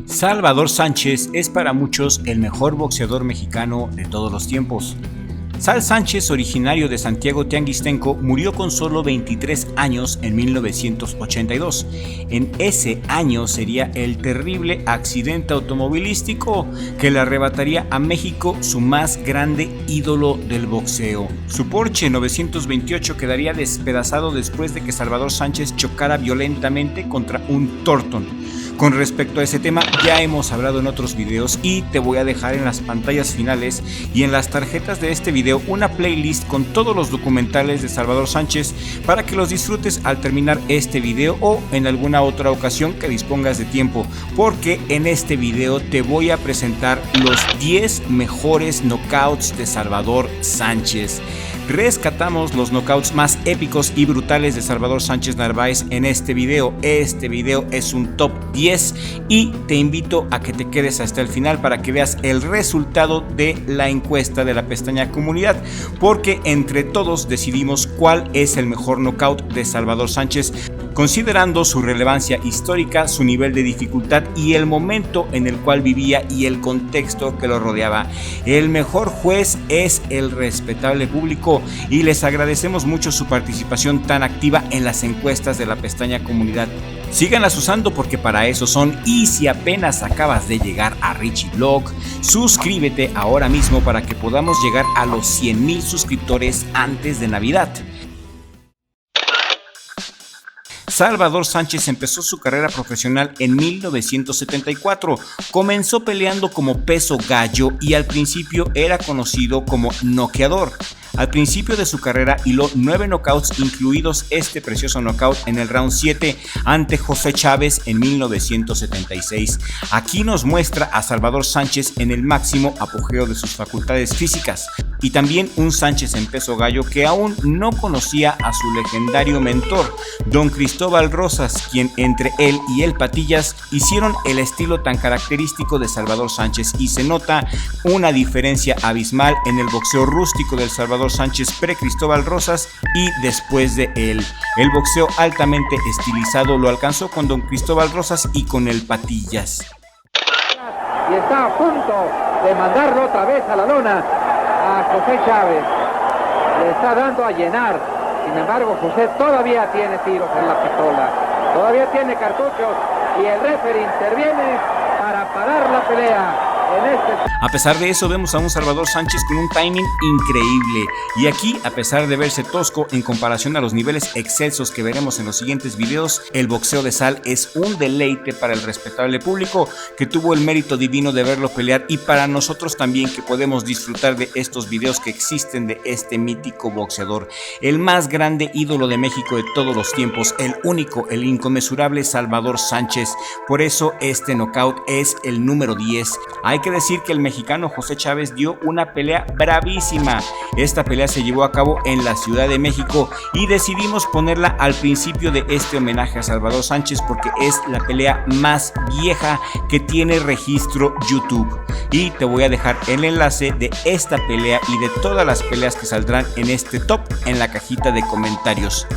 Salvador Sánchez es para muchos el mejor boxeador mexicano de todos los tiempos. Sal Sánchez, originario de Santiago Tianguistenco, murió con solo 23 años en 1982. En ese año sería el terrible accidente automovilístico que le arrebataría a México su más grande ídolo del boxeo. Su Porsche 928 quedaría despedazado después de que Salvador Sánchez chocara violentamente contra un Torton. Con respecto a ese tema ya hemos hablado en otros videos y te voy a dejar en las pantallas finales y en las tarjetas de este video una playlist con todos los documentales de Salvador Sánchez para que los disfrutes al terminar este video o en alguna otra ocasión que dispongas de tiempo, porque en este video te voy a presentar los 10 mejores knockouts de Salvador Sánchez. Rescatamos los knockouts más épicos y brutales de Salvador Sánchez Narváez en este video. Este video es un top 10 y te invito a que te quedes hasta el final para que veas el resultado de la encuesta de la pestaña comunidad, porque entre todos decidimos cuál es el mejor knockout de Salvador Sánchez, considerando su relevancia histórica, su nivel de dificultad y el momento en el cual vivía y el contexto que lo rodeaba. El mejor juez es el respetable público y les agradecemos mucho su participación tan activa en las encuestas de la pestaña comunidad. Síganlas usando porque para eso son, y si apenas acabas de llegar a Richie Vlog, suscríbete ahora mismo para que podamos llegar a los 100,000 suscriptores antes de Navidad. Salvador Sánchez empezó su carrera profesional en 1974, comenzó peleando como peso gallo y al principio era conocido como noqueador. Al principio de su carrera hiló 9 knockouts, incluidos este precioso knockout en el round 7 ante José Chávez en 1976. Aquí nos muestra a Salvador Sánchez en el máximo apogeo de sus facultades físicas y también un Sánchez en peso gallo que aún no conocía a su legendario mentor, don Cristóbal Rosas, quien entre él y el Patillas hicieron el estilo tan característico de Salvador Sánchez, y se nota una diferencia abismal en el boxeo rústico del Salvador Sánchez pre-Cristóbal Rosas y después de él. El boxeo altamente estilizado lo alcanzó con don Cristóbal Rosas y con el Patillas. Y está a punto de mandarlo otra vez a la lona a José Chávez. Le está dando a llenar. Sin embargo, José todavía tiene tiros en la pistola. Todavía tiene cartuchos y el referee interviene para parar la pelea. A pesar de eso, vemos a un Salvador Sánchez con un timing increíble, y aquí, a pesar de verse tosco en comparación a los niveles excelsos que veremos en los siguientes videos, el boxeo de Sal es un deleite para el respetable público que tuvo el mérito divino de verlo pelear, y para nosotros también, que podemos disfrutar de estos videos que existen de este mítico boxeador, el más grande ídolo de México de todos los tiempos, el único, el inconmensurable Salvador Sánchez. Por eso este knockout es el número 10. Hay que decir que el mexicano José Chávez dio una pelea bravísima. Esta pelea se llevó a cabo en la Ciudad de México y decidimos ponerla al principio de este homenaje a Salvador Sánchez porque es la pelea más vieja que tiene registro YouTube. Y te voy a dejar el enlace de esta pelea y de todas las peleas que saldrán en este top en la cajita de comentarios.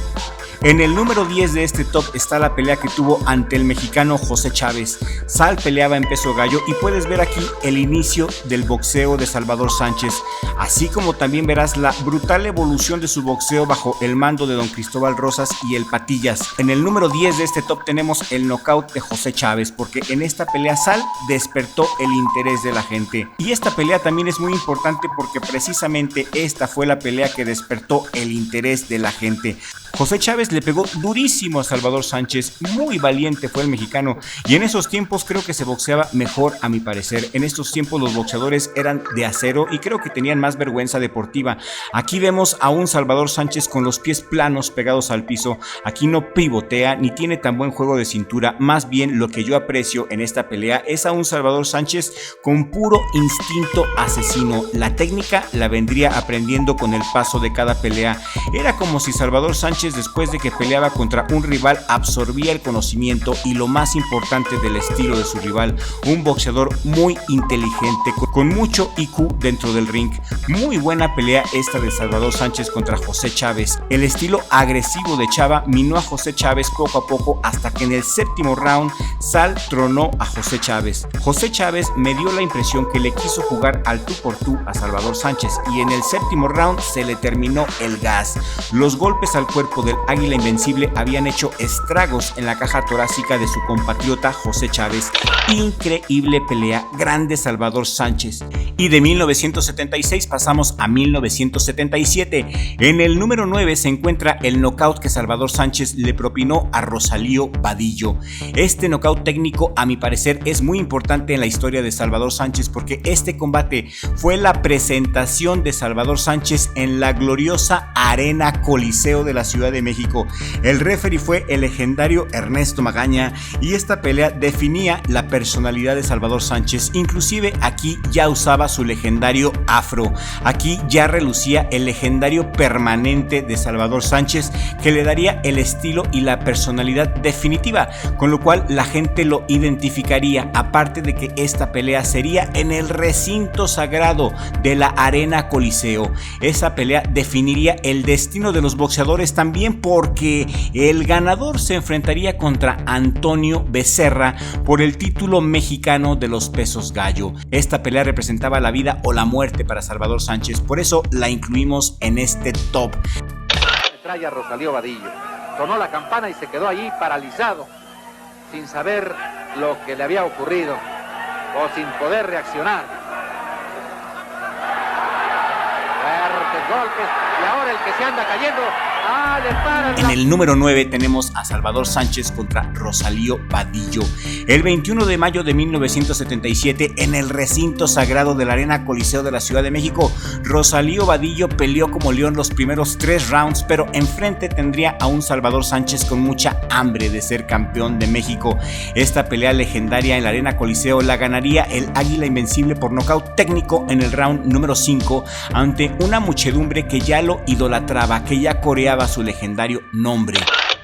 En el número 10 de este top está la pelea que tuvo ante el mexicano José Chávez. Sal peleaba en peso gallo y puedes ver aquí el inicio del boxeo de Salvador Sánchez, así como también verás la brutal evolución de su boxeo bajo el mando de don Cristóbal Rosas y el Patillas. En el número 10 de este top tenemos el knockout de José Chávez, porque en esta pelea Sal despertó el interés de la gente. Y esta pelea también es muy importante porque precisamente esta fue la pelea que despertó el interés de la gente. José Chávez le pegó durísimo a Salvador Sánchez, muy valiente fue el mexicano, y en esos tiempos creo que se boxeaba mejor, a mi parecer. En estos tiempos los boxeadores eran de acero y creo que tenían más vergüenza deportiva. Aquí vemos a un Salvador Sánchez con los pies planos pegados al piso. Aquí no pivotea ni tiene tan buen juego de cintura. Más bien lo que yo aprecio en esta pelea es a un Salvador Sánchez con puro instinto asesino. La técnica la vendría aprendiendo con el paso de cada pelea. Era como si Salvador Sánchez Sánchez, después de que peleaba contra un rival, absorbía el conocimiento y lo más importante del estilo de su rival, un boxeador muy inteligente, con mucho IQ dentro del ring. Muy buena pelea esta de Salvador Sánchez contra José Chávez. El estilo agresivo de Chava minó a José Chávez poco a poco hasta que en el séptimo round Sal tronó a José Chávez. José Chávez me dio la impresión que le quiso jugar al tú por tú a Salvador Sánchez y en el séptimo round se le terminó el gas. Los golpes al cuerpo del Águila Invencible habían hecho estragos en la caja torácica de su compatriota José Chávez. Increíble pelea, grande Salvador Sánchez. Y de 1976 pasamos a 1977. En el número 9 se encuentra el knockout que Salvador Sánchez le propinó a Rosalío Vadillo. Este knockout técnico, a mi parecer, es muy importante en la historia de Salvador Sánchez porque este combate fue la presentación de Salvador Sánchez en la gloriosa Arena Coliseo de la Ciudad de México. El referee fue el legendario Ernesto Magaña y esta pelea definía la personalidad de Salvador Sánchez. Inclusive aquí ya usaba su legendario afro. Aquí ya relucía el legendario permanente de Salvador Sánchez que le daría el estilo y la personalidad definitiva, con lo cual la gente lo identificaría, aparte de que esta pelea sería en el recinto sagrado de la Arena Coliseo. Esa pelea definiría el destino de los boxeadores también porque el ganador se enfrentaría contra Antonio Becerra por el título mexicano de los pesos gallo. Esta pelea representaba la vida o la muerte para Salvador Sánchez, por eso la incluimos en este top. Trae a Rosalío Vadillo, sonó la campana y se quedó allí paralizado, sin saber lo que le había ocurrido o sin poder reaccionar. Fuertes golpes y ahora el que se anda cayendo. En el número 9 tenemos a Salvador Sánchez contra Rosalío Vadillo. El 21 de mayo de 1977, en el recinto sagrado de la Arena Coliseo de la Ciudad de México, Rosalío Vadillo peleó como león los primeros 3 rounds, pero enfrente tendría a un Salvador Sánchez con mucha hambre de ser campeón de México. Esta pelea legendaria en la Arena Coliseo la ganaría el Águila Invencible por nocaut técnico en el round número 5 ante una muchedumbre que ya lo idolatraba, que ya coreaba su legendario nombre.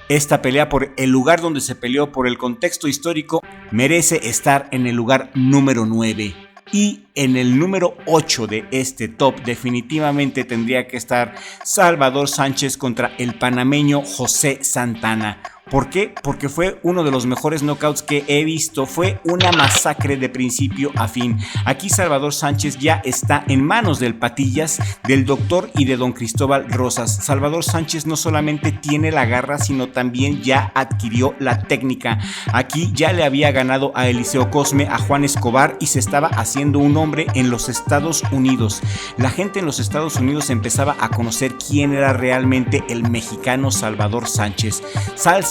Esta pelea, por el lugar donde se peleó, por el contexto histórico, merece estar en el lugar número 9. Y en el número 8 de este top definitivamente tendría que estar Salvador Sánchez contra el panameño José Santana. ¿Por qué? Porque fue uno de los mejores knockouts que he visto. Fue una masacre de principio a fin. Aquí Salvador Sánchez ya está en manos del Patillas, del Doctor y de Don Cristóbal Rosas. Salvador Sánchez no solamente tiene la garra, sino también ya adquirió la técnica. Aquí ya le había ganado a Eliseo Cosme, a Juan Escobar y se estaba haciendo un nombre en los Estados Unidos. La gente en los Estados Unidos empezaba a conocer quién era realmente el mexicano Salvador Sánchez.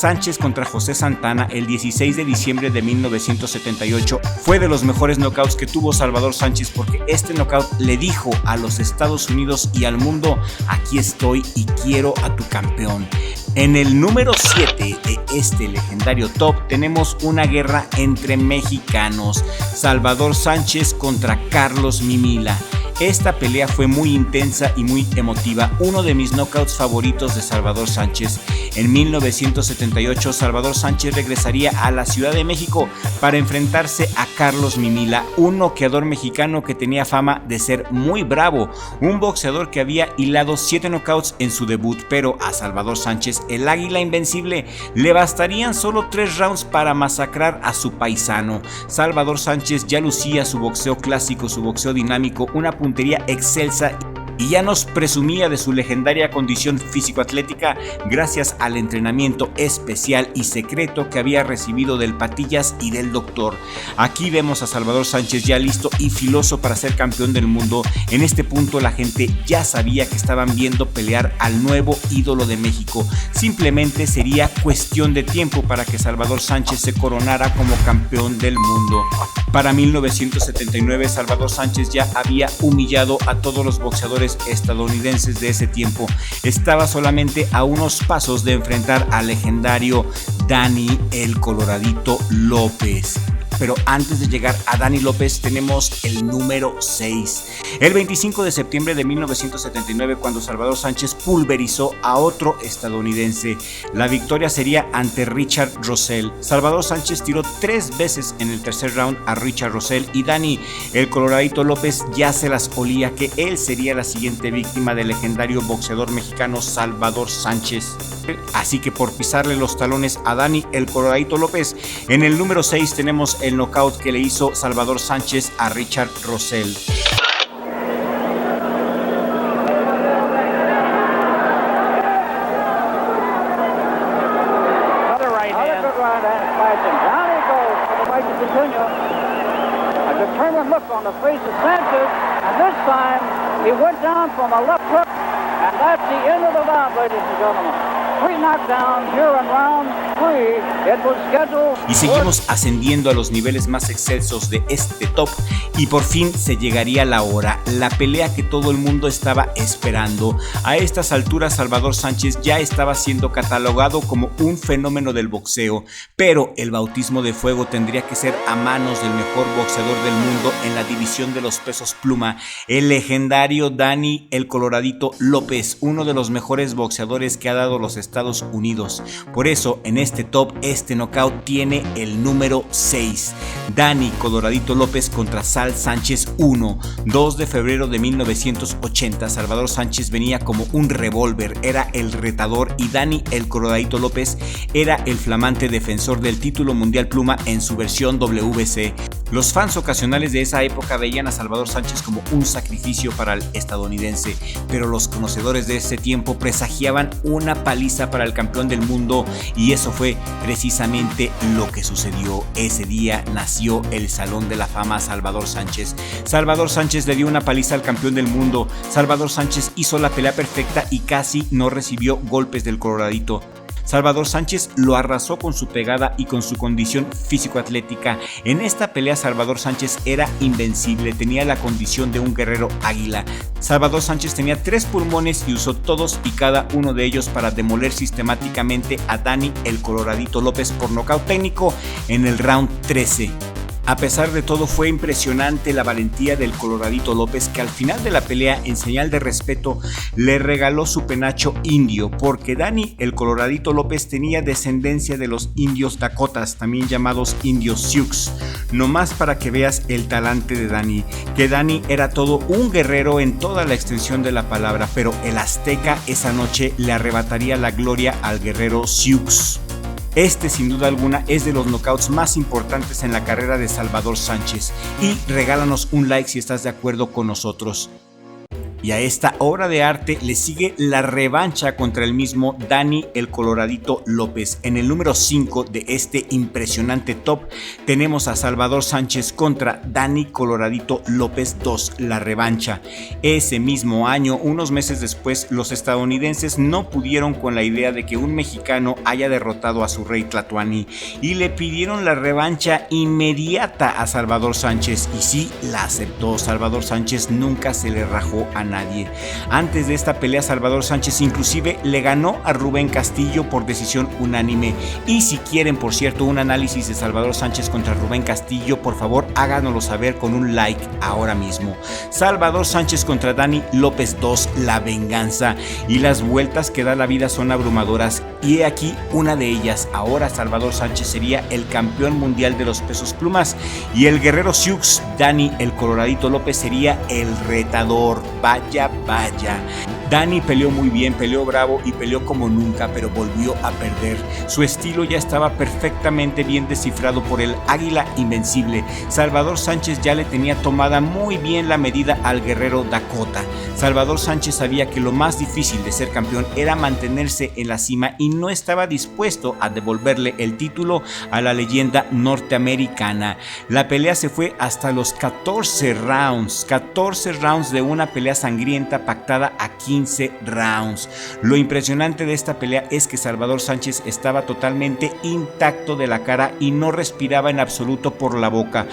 Sánchez contra José Santana el 16 de diciembre de 1978 fue de los mejores knockouts que tuvo Salvador Sánchez porque este knockout le dijo a los Estados Unidos y al mundo: aquí estoy y quiero a tu campeón. En el número 7 de este legendario top tenemos una guerra entre mexicanos, Salvador Sánchez contra Carlos Mimila. Esta pelea fue muy intensa y muy emotiva, uno de mis knockouts favoritos de Salvador Sánchez. En 1978 Salvador Sánchez regresaría a la Ciudad de México para enfrentarse a Carlos Mimila, un noqueador mexicano que tenía fama de ser muy bravo, un boxeador que había hilado 7 knockouts en su debut, pero a Salvador Sánchez, el Águila Invencible, le bastarían solo 3 rounds para masacrar a su paisano. Salvador Sánchez ya lucía su boxeo clásico, su boxeo dinámico, una puntería excelsa y ya nos presumía de su legendaria condición físico-atlética gracias al entrenamiento especial y secreto que había recibido del Patillas y del Doctor. Aquí vemos a Salvador Sánchez ya listo y filoso para ser campeón del mundo. En este punto la gente ya sabía que estaban viendo pelear al nuevo ídolo de México. Simplemente sería cuestión de tiempo para que Salvador Sánchez se coronara como campeón del mundo. Para 1979 Salvador Sánchez ya había humillado a todos los boxeadores estadounidenses de ese tiempo. Estaba solamente a unos pasos de enfrentar al legendario Dani el Coloradito López. Pero antes de llegar a Dani López tenemos el número 6. El 25 de septiembre de 1979, cuando Salvador Sánchez pulverizó a otro estadounidense. La victoria sería ante Richard Rosell. Salvador Sánchez tiró 3 veces en el tercer round a Richard Rosell y Dani, el coloradito López, ya se las olía que él sería la siguiente víctima del legendario boxeador mexicano Salvador Sánchez. Así que por pisarle los talones a Dani, el coloradito López, en el número 6 tenemos el knockout que le hizo Salvador Sánchez a Richard Rosell. Y seguimos ascendiendo a los niveles más excelsos de este top y por fin se llegaría la hora, la pelea que todo el mundo estaba esperando. A estas alturas Salvador Sánchez ya estaba siendo catalogado como un fenómeno del boxeo, pero el bautismo de fuego tendría que ser a manos del mejor boxeador del mundo en la división de los pesos pluma, el legendario Dani el Coloradito López, uno de los mejores boxeadores que ha dado los Estados Unidos. Por eso en este top, este knockout tiene el número 6. Dani Coloradito López contra Sal Sánchez 1, 2 de febrero de 1980. Salvador Sánchez venía como un revólver, era el retador y Dani el Coloradito López era el flamante defensor del título mundial pluma en su versión WBC. Los fans ocasionales de esa época veían a Salvador Sánchez como un sacrificio para el estadounidense, pero los conocedores de ese tiempo presagiaban una paliza para el campeón del mundo y eso fue precisamente lo que sucedió. Ese día nació el Salón de la Fama Salvador Sánchez. Salvador Sánchez le dio una paliza al campeón del mundo. Salvador Sánchez hizo la pelea perfecta y casi no recibió golpes del coloradito. Salvador Sánchez lo arrasó con su pegada y con su condición físico-atlética. En esta pelea Salvador Sánchez era invencible, tenía la condición de un guerrero águila. Salvador Sánchez tenía 3 pulmones y usó todos y cada uno de ellos para demoler sistemáticamente a Dani el Coloradito López por nocaut técnico en el round 13. A pesar de todo, fue impresionante la valentía del Coloradito López, que al final de la pelea, en señal de respeto, le regaló su penacho indio, porque Dani el Coloradito López tenía descendencia de los indios Dakotas, también llamados indios Sioux. Nomás para que veas el talante de Dani, que Dani era todo un guerrero en toda la extensión de la palabra, pero el azteca esa noche le arrebataría la gloria al guerrero Sioux. Este sin duda alguna es de los knockouts más importantes en la carrera de Salvador Sánchez y regálanos un like si estás de acuerdo con nosotros. Y a esta obra de arte le sigue la revancha contra el mismo Dani el Coloradito López. En el número 5 de este impresionante top tenemos a Salvador Sánchez contra Dani Coloradito López 2, la revancha. Ese mismo año, unos meses después, los estadounidenses no pudieron con la idea de que un mexicano haya derrotado a su rey Tlatoani y le pidieron la revancha inmediata a Salvador Sánchez y sí la aceptó. Salvador Sánchez nunca se le rajó a nadie. Antes de esta pelea Salvador Sánchez inclusive le ganó a Rubén Castillo por decisión unánime. Y si quieren, por cierto, un análisis de Salvador Sánchez contra Rubén Castillo, por favor háganoslo saber con un like ahora mismo. Salvador Sánchez contra Dani López 2, la venganza. Y las vueltas que da la vida son abrumadoras y he aquí una de ellas. Ahora Salvador Sánchez sería el campeón mundial de los pesos plumas y el guerrero Sioux, Dani el Coloradito López, sería el retador. Vaya. Dani peleó muy bien, peleó bravo y peleó como nunca, pero volvió a perder. Su estilo ya estaba perfectamente bien descifrado por el águila invencible. Salvador Sánchez ya le tenía tomada muy bien la medida al guerrero Dakota. Salvador Sánchez sabía que lo más difícil de ser campeón era mantenerse en la cima y no estaba dispuesto a devolverle el título a la leyenda norteamericana. La pelea se fue hasta los 14 rounds de una pelea sangrienta pactada aquí 15 rounds. Lo impresionante de esta pelea es que Salvador Sánchez estaba totalmente intacto de la cara y no respiraba en absoluto por la boca.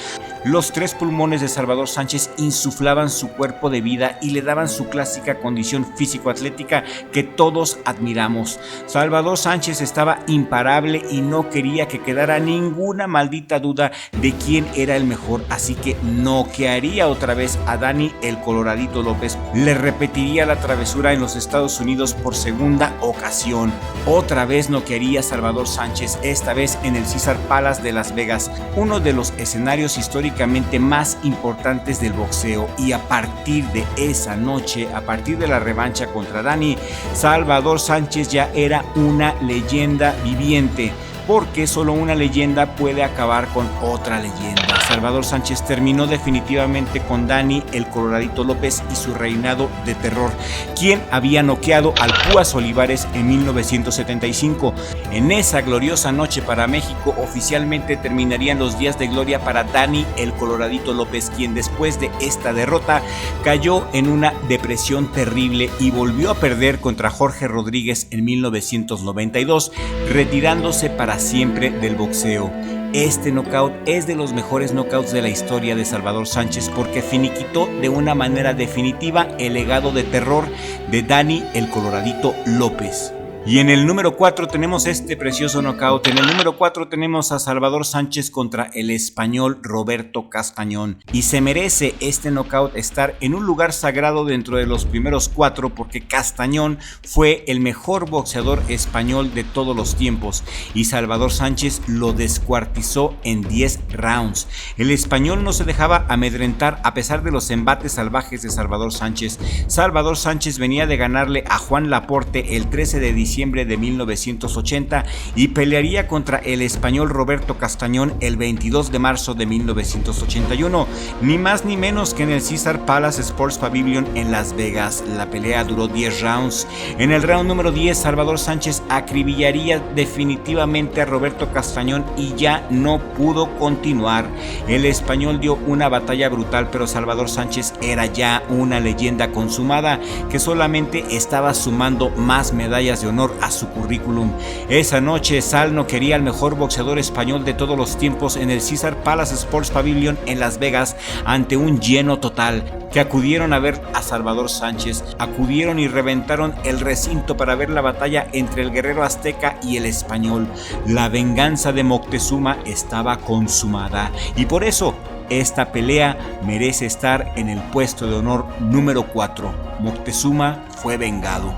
Los 3 pulmones de Salvador Sánchez insuflaban su cuerpo de vida y le daban su clásica condición físico-atlética que todos admiramos. Salvador Sánchez estaba imparable y no quería que quedara ninguna maldita duda de quién era el mejor, así que noquearía otra vez a Dani el Coloradito López. Le repetiría la travesura en los Estados Unidos por segunda ocasión. Otra vez noquearía a Salvador Sánchez, esta vez en el Caesars Palace de Las Vegas, uno de los escenarios históricamente más importantes del boxeo. Y a partir de esa noche, a partir de la revancha contra Dani, Salvador Sánchez ya era una leyenda viviente, porque solo una leyenda puede acabar con otra leyenda. Salvador Sánchez terminó definitivamente con Dani el Coloradito López y su reinado de terror, quien había noqueado al Púas Olivares en 1975. En esa gloriosa noche para México oficialmente terminarían los días de gloria para Dani el Coloradito López, quien después de esta derrota cayó en una depresión terrible y volvió a perder contra Jorge Rodríguez en 1992, retirándose para siempre del boxeo. Este knockout es de los mejores knockouts de la historia de Salvador Sánchez porque finiquitó de una manera definitiva el legado de terror de Dani el Coloradito López. Y en el número 4 tenemos este precioso knockout. En el número 4 tenemos a Salvador Sánchez contra el español Roberto Castañón. Y se merece este knockout estar en un lugar sagrado dentro de los primeros 4 porque Castañón fue el mejor boxeador español de todos los tiempos y Salvador Sánchez lo descuartizó en 10 rounds. El español no se dejaba amedrentar a pesar de los embates salvajes de Salvador Sánchez. Salvador Sánchez venía de ganarle a Juan Laporte el 13 de diciembre de 1980 y pelearía contra el español Roberto Castañón el 22 de marzo de 1981, ni más ni menos que en el Caesars Palace Sports Pavilion en Las Vegas. La pelea duró 10 rounds. En el round número 10, Salvador Sánchez acribillaría definitivamente a Roberto Castañón y ya no pudo continuar. El español dio una batalla brutal, pero Salvador Sánchez era ya una leyenda consumada que solamente estaba sumando más medallas de honor a su currículum. Esa noche Sal no quería al mejor boxeador español de todos los tiempos en el Caesars Palace Sports Pavilion en Las Vegas ante un lleno total, que acudieron a ver a Salvador Sánchez, acudieron y reventaron el recinto para ver la batalla entre el guerrero azteca y el español. La venganza de Moctezuma estaba consumada y por eso esta pelea merece estar en el puesto de honor número 4. Moctezuma fue vengado.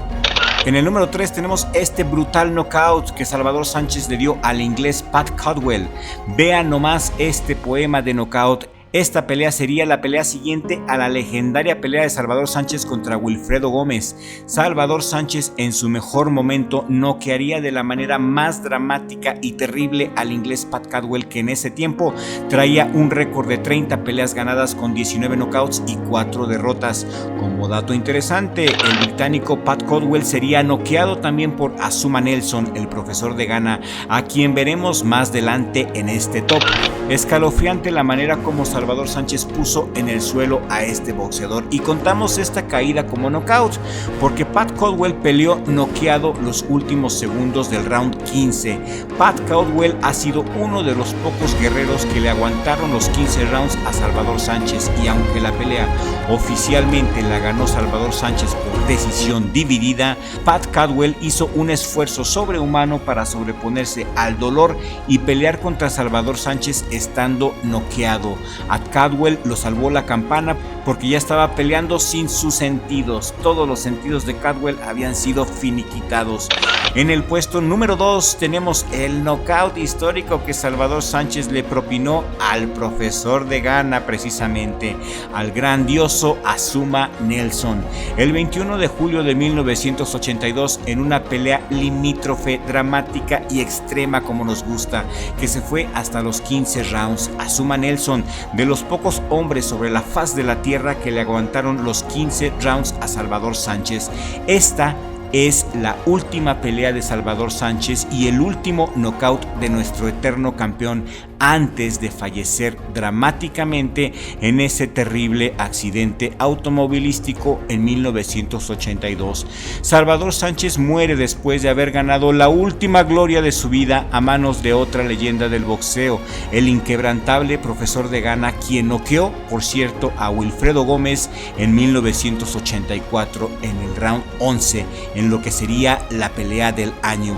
En el número 3 tenemos este brutal knockout que Salvador Sánchez le dio al inglés Pat Caldwell. Vean nomás este poema de knockout. Esta pelea sería la pelea siguiente a la legendaria pelea de Salvador Sánchez contra Wilfredo Gómez. Salvador Sánchez en su mejor momento noquearía de la manera más dramática y terrible al inglés Pat Caldwell, que en ese tiempo traía un récord de 30 peleas ganadas con 19 knockouts y 4 derrotas. Como dato interesante, el británico Pat Caldwell sería noqueado también por Azuma Nelson, el profesor de Ghana, a quien veremos más adelante en este top. Escalofriante la manera como Salvador Sánchez puso en el suelo a este boxeador y contamos esta caída como knockout porque Pat Caldwell peleó noqueado los últimos segundos del round 15. Pat Caldwell ha sido uno de los pocos guerreros que le aguantaron los 15 rounds a Salvador Sánchez y aunque la pelea oficialmente la ganó Salvador Sánchez por decisión dividida, Pat Caldwell hizo un esfuerzo sobrehumano para sobreponerse al dolor y pelear contra Salvador Sánchez estando noqueado. A Caldwell lo salvó la campana porque ya estaba peleando sin sus sentidos. Todos los sentidos de Caldwell habían sido finiquitados. En el puesto número 2 tenemos el knockout histórico que Salvador Sánchez le propinó al profesor de Ghana, precisamente, al grandioso Azuma Nelson. El 21 de julio de 1982, en una pelea limítrofe, dramática y extrema como nos gusta, que se fue hasta los 15 rounds. Azuma Nelson, de los pocos hombres sobre la faz de la tierra que le aguantaron los 15 rounds a Salvador Sánchez. Esta es la última pelea de Salvador Sánchez y el último knockout de nuestro eterno campeón antes de fallecer dramáticamente en ese terrible accidente automovilístico en 1982. Salvador Sánchez muere después de haber ganado la última gloria de su vida a manos de otra leyenda del boxeo, el inquebrantable Profesor de Gana, quien noqueó, por cierto, a Wilfredo Gómez en 1984 en el round 11, en lo que sería la pelea del año.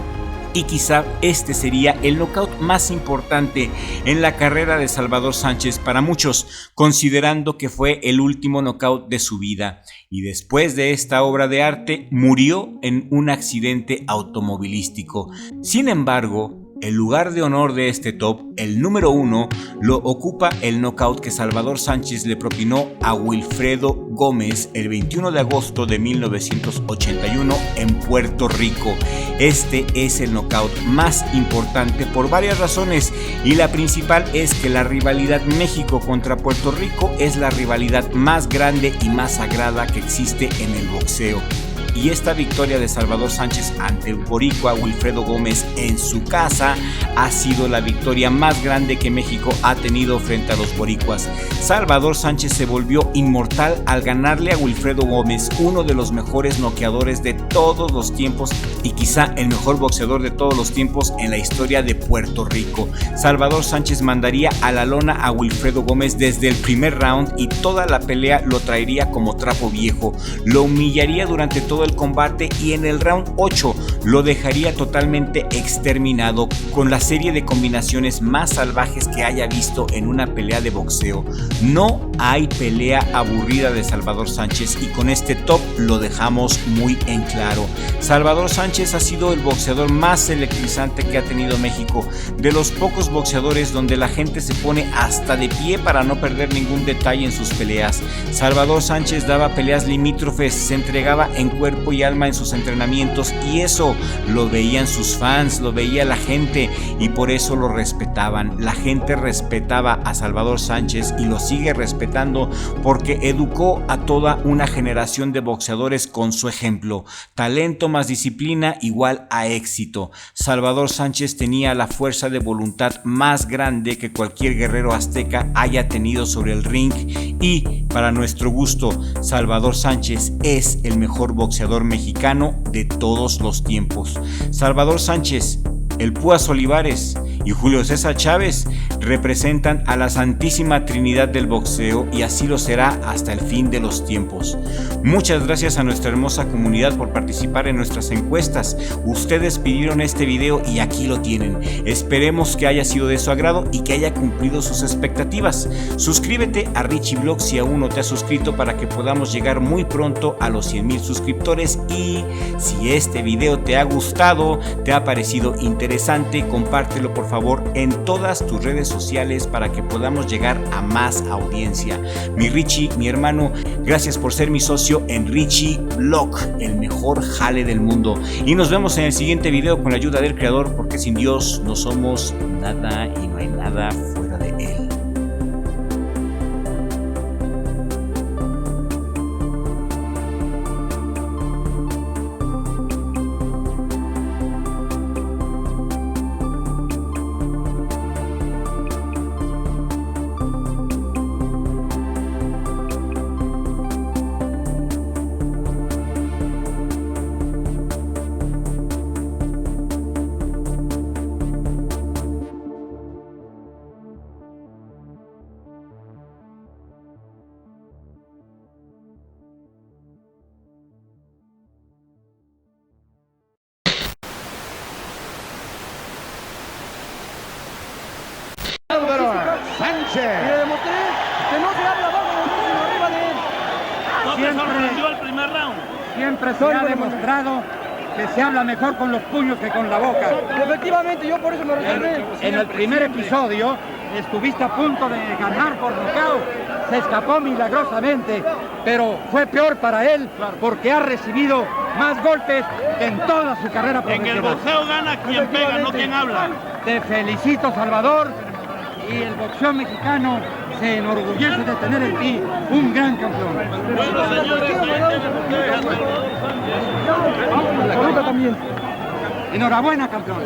Y quizá este sería el knockout más importante en la carrera de Salvador Sánchez para muchos, considerando que fue el último knockout de su vida. Y después de esta obra de arte, murió en un accidente automovilístico. Sin embargo, el lugar de honor de este top, el número 1, lo ocupa el knockout que Salvador Sánchez le propinó a Wilfredo Gómez el 21 de agosto de 1981 en Puerto Rico. Este es el knockout más importante por varias razones, y la principal es que la rivalidad México contra Puerto Rico es la rivalidad más grande y más sagrada que existe en el boxeo. Y esta victoria de Salvador Sánchez ante el boricua Wilfredo Gómez en su casa ha sido la victoria más grande que México ha tenido frente a los boricuas. Salvador Sánchez se volvió inmortal al ganarle a Wilfredo Gómez, uno de los mejores noqueadores de todos los tiempos y quizá el mejor boxeador de todos los tiempos en la historia de Puerto Rico. Salvador Sánchez mandaría a la lona a Wilfredo Gómez desde el primer round y toda la pelea lo traería como trapo viejo. Lo humillaría durante todo el combate y en el round 8 lo dejaría totalmente exterminado con la serie de combinaciones más salvajes que haya visto en una pelea de boxeo. No hay pelea aburrida de Salvador Sánchez y con este top lo dejamos muy en claro. Salvador Sánchez ha sido el boxeador más electrizante que ha tenido México, de los pocos boxeadores donde la gente se pone hasta de pie para no perder ningún detalle en sus peleas. Salvador Sánchez daba peleas limítrofes, se entregaba en cuerpo y alma en sus entrenamientos y eso lo veían sus fans, lo veía la gente y por eso lo respetaban. La gente respetaba a Salvador Sánchez y lo sigue respetando porque educó a toda una generación de boxeadores con su ejemplo. Talento más disciplina igual a éxito. Salvador Sánchez tenía la fuerza de voluntad más grande que cualquier guerrero azteca haya tenido sobre el ring y, para nuestro gusto, Salvador Sánchez es el mejor boxeador mexicano de todos los tiempos. Salvador Sánchez, el Púas Olivares y Julio César Chávez representan a la Santísima Trinidad del boxeo y así lo será hasta el fin de los tiempos. Muchas gracias a nuestra hermosa comunidad por participar en nuestras encuestas. Ustedes pidieron este video y aquí lo tienen. Esperemos que haya sido de su agrado y que haya cumplido sus expectativas. Suscríbete a Richie Vlog si aún no te has suscrito para que podamos llegar muy pronto a los 100,000 suscriptores, y si este video te ha gustado, te ha parecido interesante, compártelo por favor en todas tus redes sociales para que podamos llegar a más audiencia. Mi Richie, mi hermano, gracias por ser mi socio en Richie Vlog, el mejor jale del mundo. Y nos vemos en el siguiente video con la ayuda del creador, porque sin Dios no somos nada y no hay nada fuera de él. Sánchez. Y le demostré que no se habla abajo del próximo arriba de él. ¿No te sorprendió el primer round? Siempre se ha demostrado que se habla mejor con los puños que con la boca. Efectivamente, yo por eso me reservé. En el primer episodio estuviste a punto de ganar por nocaut. Se escapó milagrosamente, pero fue peor para él porque ha recibido más golpes que en toda su carrera profesional. En el boxeo gana quien pega, no quien habla. Te felicito, Salvador, y el boxeo mexicano se enorgullece de tener en ti un gran campeón. Bueno, señores, ahí tienen ustedes a Salvador Sánchez. Enhorabuena, campeón.